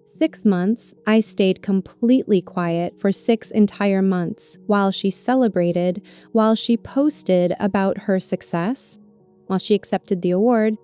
6 months, I stayed completely quiet for 6 entire months while she celebrated, while she posted about her success, while she accepted the award,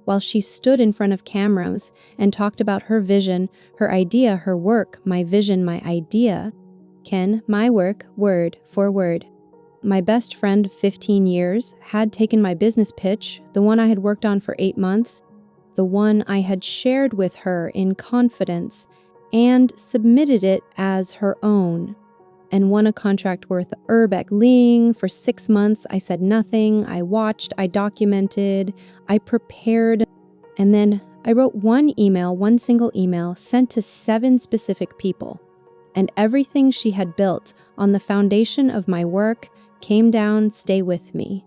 while she stood in front of cameras and talked about her vision, her idea, her work, my vision, my idea. Ken, my work, word for word. My best friend of 15 years had taken my business pitch, the one I had worked on for 8 months, the one I had shared with her in confidence, and submitted it as her own, and won a contract worth Ling. For 6 months, I said nothing. I watched, I documented, I prepared, and then I wrote one single email sent to 7 specific people. And everything she had built on the foundation of my work came down, stay with me.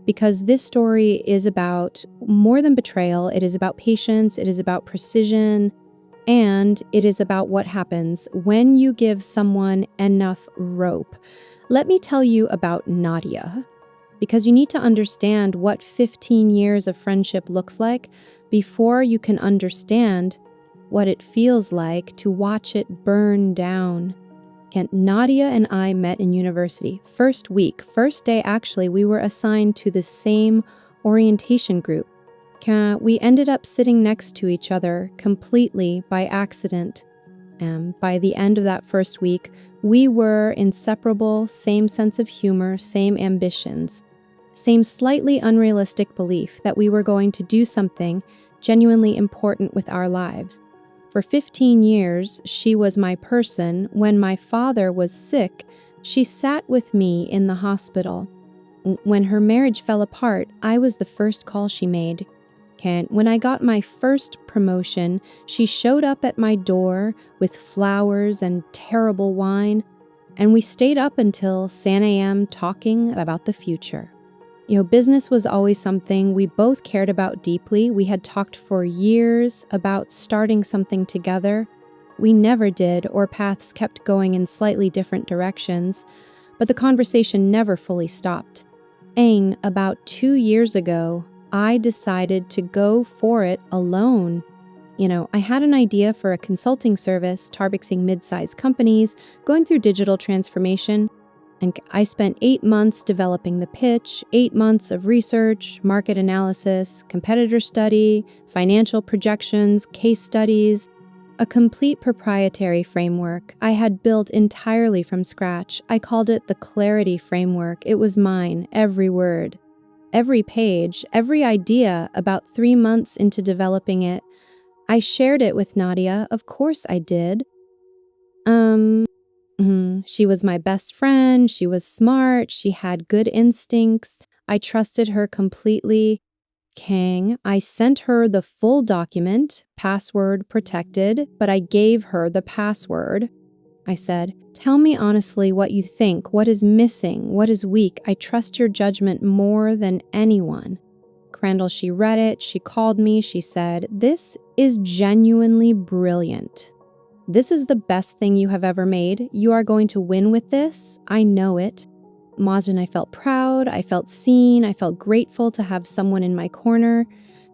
Because this story is about more than betrayal. It is about patience, it is about precision, and it is about what happens when you give someone enough rope. Let me tell you about Nadia, because you need to understand what 15 years of friendship looks like before you can understand what it feels like to watch it burn down. Nadia and I met in university. First day actually, we were assigned to the same orientation group. We ended up sitting next to each other completely by accident. By the end of that first week, we were inseparable, same sense of humor, same ambitions, same slightly unrealistic belief that we were going to do something genuinely important with our lives. For 15 years, she was my person. When my father was sick, she sat with me in the hospital. When her marriage fell apart, I was the first call she made. When I got my first promotion, she showed up at my door with flowers and terrible wine, and we stayed up until 10 a.m. talking about the future. Business was always something we both cared about deeply. We had talked for years about starting something together. We never did, or paths kept going in slightly different directions, but the conversation never fully stopped. About 2 years ago, I decided to go for it alone. I had an idea for a consulting service targeting mid-sized companies going through digital transformation. And I spent 8 months developing the pitch, 8 months of research, market analysis, competitor study, financial projections, case studies, a complete proprietary framework I had built entirely from scratch. I called it the Clarity Framework. It was mine, every word, every page, every idea. About 3 months into developing it, I shared it with Nadia. Of course I did. She was my best friend, she was smart, she had good instincts, I trusted her completely. I sent her the full document, password protected, but I gave her the password. I said, "Tell me honestly what you think, what is missing, what is weak. I trust your judgment more than anyone." Crandall, she read it, she called me, she said, "This is genuinely brilliant. This is the best thing you have ever made. You are going to win with this. I know it." Mazen, I felt proud, I felt seen, I felt grateful to have someone in my corner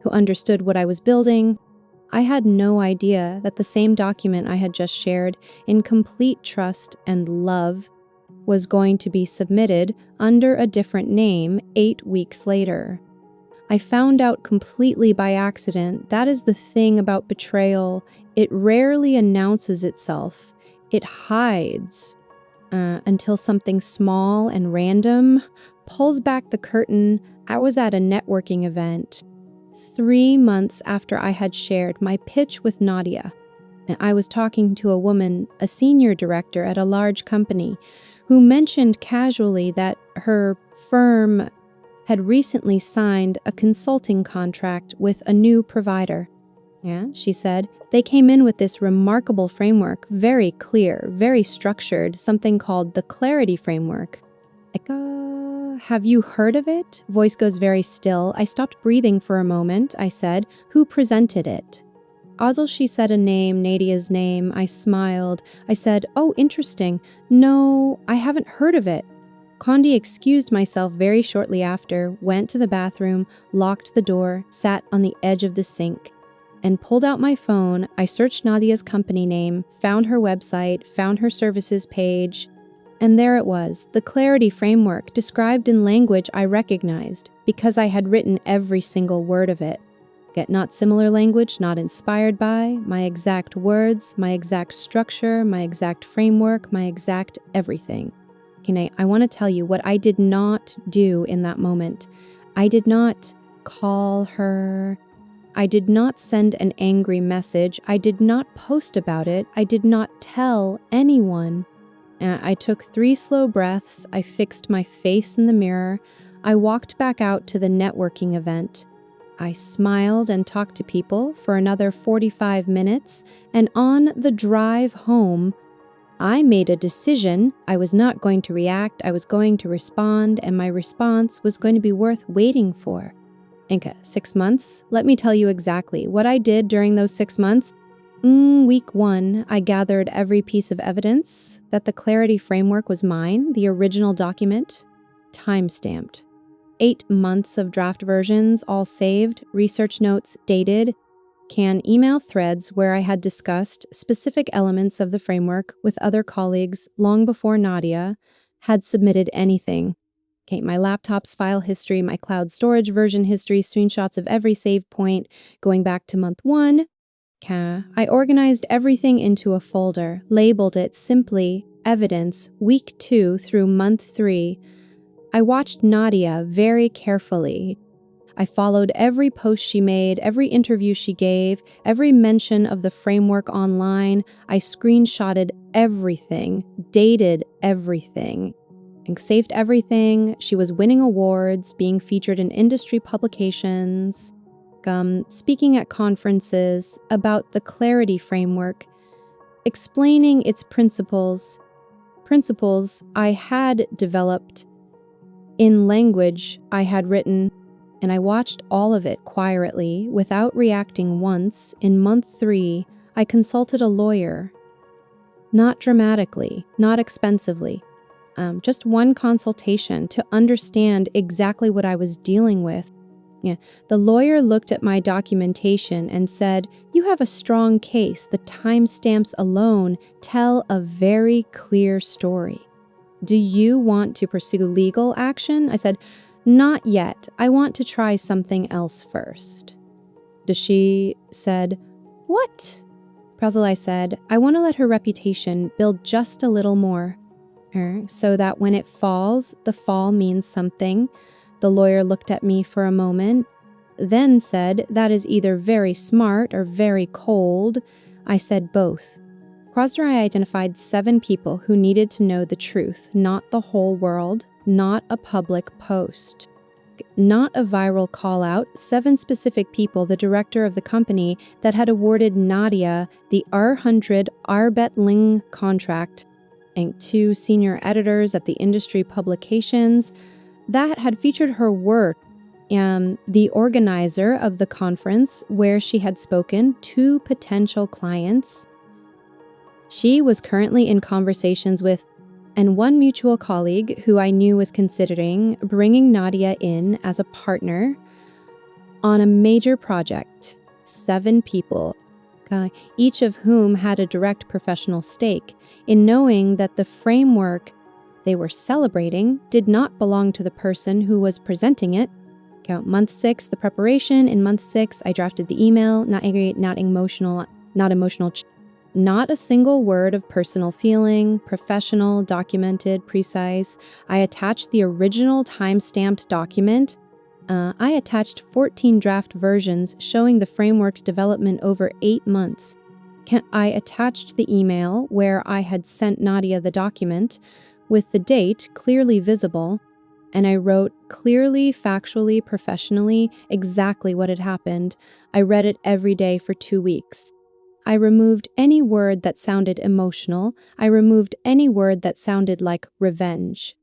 who understood what I was building. I had no idea that the same document I had just shared in complete trust and love was going to be submitted under a different name 8 weeks later. I found out completely by accident. That is the thing about betrayal. It rarely announces itself. It hides until something small and random pulls back the curtain. I was at a networking event 3 months after I had shared my pitch with Nadia. I was talking to a woman, a senior director at a large company, who mentioned casually that her firm had recently signed a consulting contract with a new provider. Yeah, she said, they came in with this remarkable framework, very clear, very structured, something called the Clarity Framework. Have you heard of it? Voice goes very still. I stopped breathing for a moment. I said, "Who presented it?" Azul, she said a name, Nadia's name. I smiled. I said, "Oh, interesting. No, I haven't heard of it." Condi excused myself very shortly after, went to the bathroom, locked the door, sat on the edge of the sink. and pulled out my phone. I searched Nadia's company name, found her website, found her services page, and there it was, the Clarity Framework, described in language I recognized because I had written every single word of it. Yet not similar language, not inspired by, my exact words, my exact structure, my exact framework, my exact everything. Okay, I want to tell you what I did not do in that moment. I did not call her. I did not send an angry message. I did not post about it. I did not tell anyone. I took 3 slow breaths. I fixed my face in the mirror. I walked back out to the networking event. I smiled and talked to people for another 45 minutes, and on the drive home, I made a decision. I was not going to react. I was going to respond, and my response was going to be worth waiting for. Inka, 6 months? Let me tell you exactly what I did during those 6 months. Week 1, I gathered every piece of evidence that the Clarity Framework was mine, the original document, time-stamped. 8 months of draft versions, all saved, research notes dated, email threads where I had discussed specific elements of the framework with other colleagues long before Nadia had submitted anything. Okay, my laptop's file history, my cloud storage version history, screenshots of every save point going back to month 1. I organized everything into a folder, labeled it simply Evidence Week 2 through Month 3. I watched Nadia very carefully. I followed every post she made, every interview she gave, every mention of the framework online. I screenshotted everything, dated everything, and saved everything. She was winning awards, being featured in industry publications, speaking at conferences about the Clarity Framework, explaining its principles I had developed in language I had written, and I watched all of it quietly without reacting once. In month 3, I consulted a lawyer. Not dramatically, not expensively, just one consultation to understand exactly what I was dealing with. The lawyer looked at my documentation and said, "You have a strong case. The timestamps alone tell a very clear story. Do you want to pursue legal action?" I said, "Not yet. I want to try something else first." She said, "What?" Prasalai said, "I want to let her reputation build just a little more, so that when it falls, the fall means something." The lawyer looked at me for a moment, then said, "That is either very smart or very cold." I said both. Krasnaya identified 7 people who needed to know the truth, not the whole world, not a public post, not a viral call-out. 7 specific people, the director of the company that had awarded Nadia the R100 Arbet Ling contract, and 2 senior editors at the industry publications that had featured her work, and the organizer of the conference where she had spoken to potential clients. She was currently in conversations with, and one mutual colleague who I knew was considering bringing Nadia in as a partner on a major project. 7 people, each of whom had a direct professional stake in knowing that the framework they were celebrating did not belong to the person who was presenting it. Month 6, the preparation. In month 6, I drafted the email, not angry, not emotional, not a single word of personal feeling, professional, documented, precise. I attached the original time-stamped document. I attached 14 draft versions showing the framework's development over 8 months. I attached the email where I had sent Nadia the document with the date clearly visible, and I wrote clearly, factually, professionally exactly what had happened. I read it every day for 2 weeks. I removed any word that sounded emotional. I removed any word that sounded like revenge.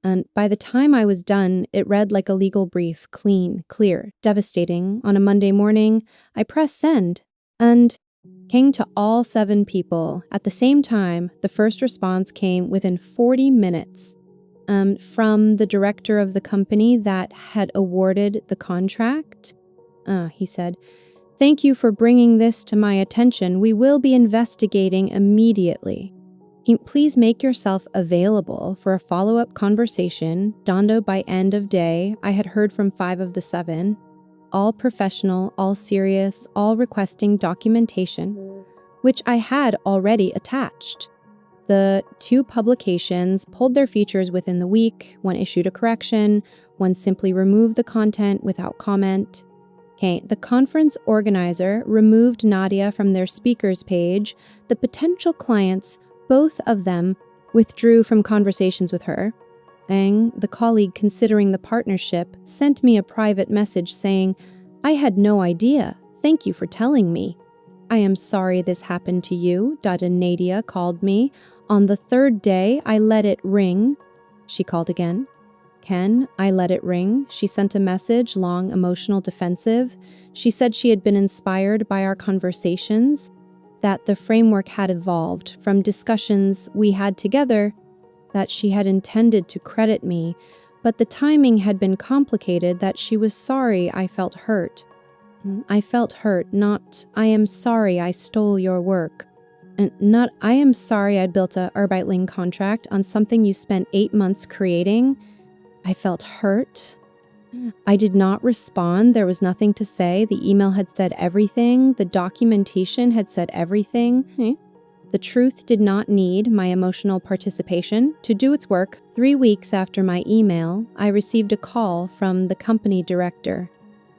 And by the time I was done, it read like a legal brief, clean, clear, devastating. On a Monday morning, I pressed send and came to all 7 people. At the same time, the first response came within 40 minutes from the director of the company that had awarded the contract. He said, Thank you for bringing this to my attention. We will be investigating immediately. Please make yourself available for a follow-up conversation. Dando by end of day. I had heard from 5 of the 7. All professional, all serious, all requesting documentation, which I had already attached. The 2 publications pulled their features within the week. One issued a correction. One simply removed the content without comment. Okay, the conference organizer removed Nadia from their speakers page. The potential clients, both of them, withdrew from conversations with her. Ang, the colleague considering the partnership, sent me a private message saying, "I had no idea. Thank you for telling me." "I am sorry this happened to you," Nadia called me. "On the 3rd day, I let it ring." She called again. "Ken, I let it ring." She sent a message, long, emotional, defensive. She said she had been inspired by our conversations, that the framework had evolved from discussions we had together, that she had intended to credit me, but the timing had been complicated, that she was sorry I felt hurt. I felt hurt, not "I am sorry I stole your work." And not "I am sorry I built a Arbeitling contract on something you spent 8 months creating." I felt hurt. I did not respond. There was nothing to say. The email had said everything. The documentation had said everything. The truth did not need my emotional participation to do its work. 3 weeks after my email, I received a call from the company director.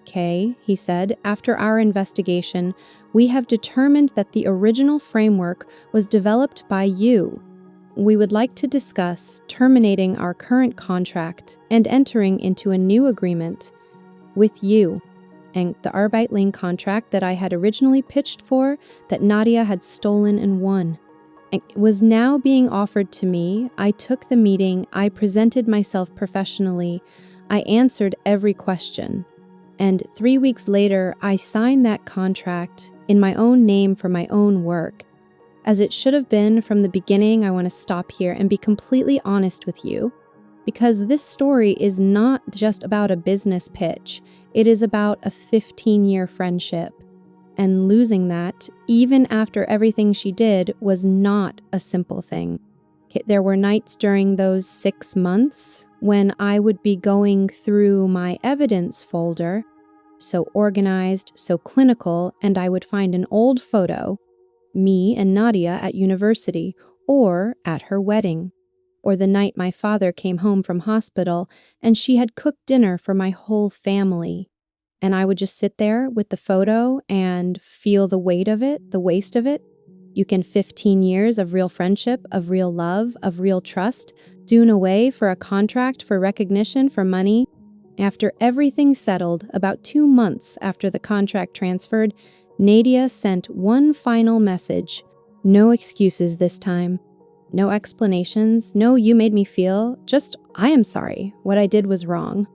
"Kay," he said, "after our investigation, we have determined that the original framework was developed by you. We would like to discuss terminating our current contract and entering into a new agreement with you." And the Arbeitling contract that I had originally pitched for, that Nadia had stolen and won, was now being offered to me. I took the meeting. I presented myself professionally. I answered every question. And 3 weeks later, I signed that contract in my own name for my own work. As it should have been from the beginning, I want to stop here and be completely honest with you, because this story is not just about a business pitch. It is about a 15-year friendship. And losing that, even after everything she did, was not a simple thing. There were nights during those 6 months when I would be going through my evidence folder, so organized, so clinical, and I would find an old photo, me and Nadia at university, or at her wedding, or the night my father came home from hospital and she had cooked dinner for my whole family. And I would just sit there with the photo and feel the weight of it, the waste of it. 15 years of real friendship, of real love, of real trust, dune away for a contract, for recognition, for money. After everything settled, about 2 months after the contract transferred, Nadia sent one final message. No excuses this time. No explanations. No, you made me feel. Just, "I am sorry. What I did was wrong.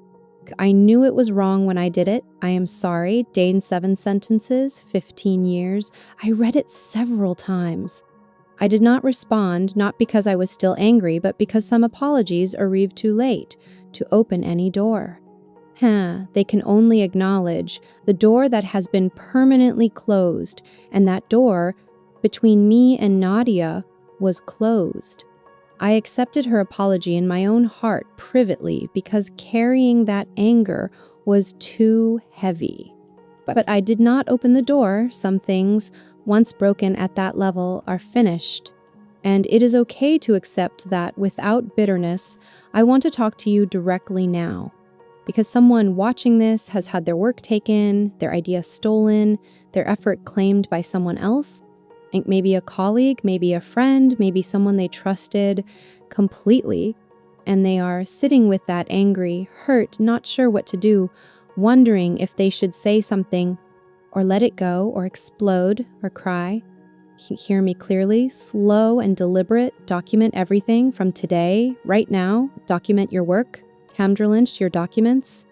I knew it was wrong when I did it. I am sorry." Dane 7 sentences, 15 years. I read it several times. I did not respond, not because I was still angry, but because some apologies arrived too late to open any door. They can only acknowledge the door that has been permanently closed, and that door between me and Nadia was closed. I accepted her apology in my own heart privately because carrying that anger was too heavy. But I did not open the door. Some things, once broken at that level, are finished. And it is okay to accept that without bitterness. I want to talk to you directly now, because someone watching this has had their work taken, their idea stolen, their effort claimed by someone else. Maybe a colleague, maybe a friend, maybe someone they trusted completely, and they are sitting with that angry, hurt, not sure what to do, wondering if they should say something or let it go or explode or cry. Hear me clearly, slow and deliberate, document everything from today, right now, document your work, Tamdra Lynch your documents.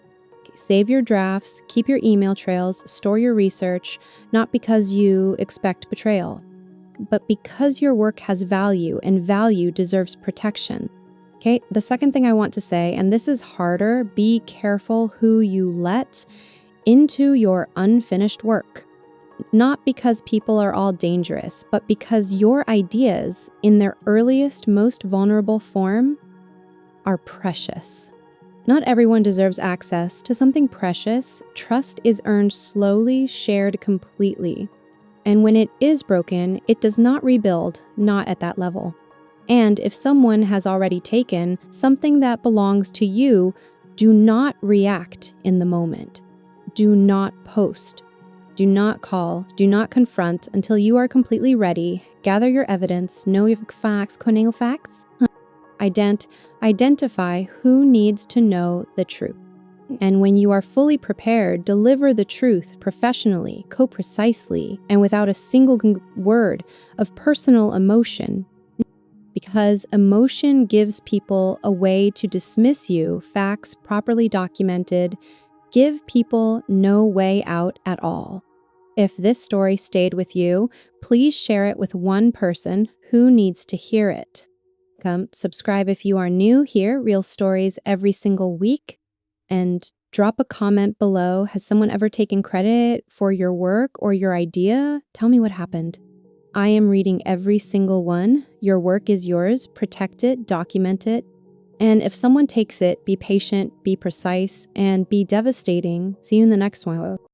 Save your drafts, keep your email trails, store your research, not because you expect betrayal, but because your work has value, and value deserves protection. Okay, the second thing I want to say, and this is harder, be careful who you let into your unfinished work. Not because people are all dangerous, but because your ideas, in their earliest, most vulnerable form, are precious. Not everyone deserves access to something precious. Trust is earned slowly, shared completely. And when it is broken, it does not rebuild, not at that level. And if someone has already taken something that belongs to you, do not react in the moment. Do not post. Do not call. Do not confront until you are completely ready. Gather your evidence. Know your facts. Connail facts. Identify who needs to know the truth. And when you are fully prepared, deliver the truth professionally, precisely, and without a single word of personal emotion. Because emotion gives people a way to dismiss you, facts properly documented give people no way out at all. If this story stayed with you, please share it with one person who needs to hear it. Subscribe if you are new here, Real Stories every single week, and drop a comment below. Has someone ever taken credit for your work or your idea? Tell me what happened. I am reading every single one. Your work is yours. Protect it, document it. And if someone takes it, be patient, be precise, and be devastating. See you in the next one.